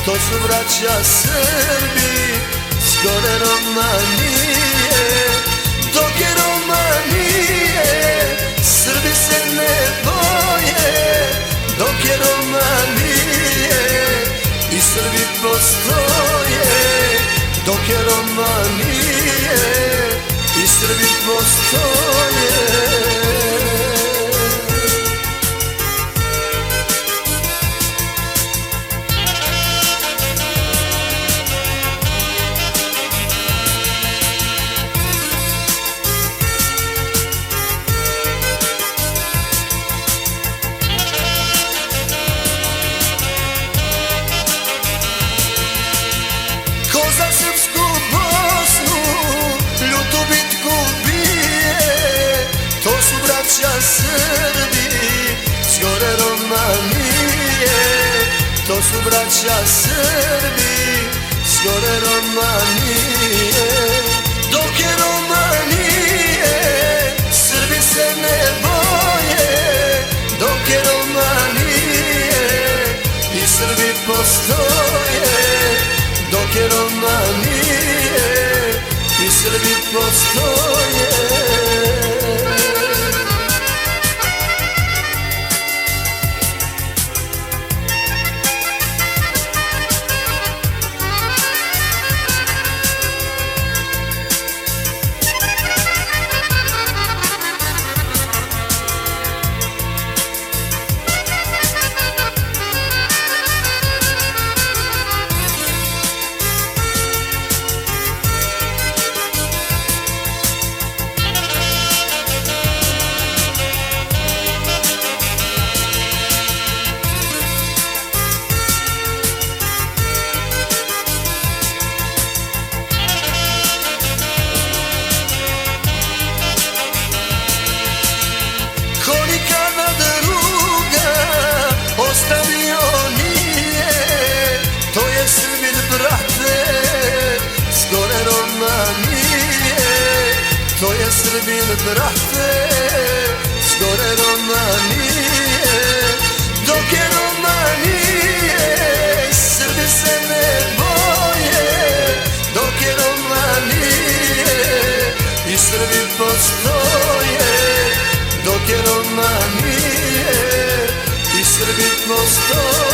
to su braća Srbi s gore Romanije. Dok je Romanije, Srbi se ne boje. Dok je Romanije, i Srbi postoje. Dok je Romanije, i Srbi postoje. Ko za srpsku Bosnu ljutu bitku bije, to su braća Srbi s gore Romanije. To su braća Srbi s gore Romanije. Dok je Romanije, Srbi se ne boje. Dok je Romanije, i Srbi postoje. Dok je Romanije, i Srbi postoje. Ko nikada druga ostavio nije, to je Srbin, brate, s gore Romanije. To je Srbin, brate, s gore Romanije. Dok je Romanije, Srbi se ne boje. Dok je Romanije, i Srbi postoje. Dok je Romanije, i Srbi postoje.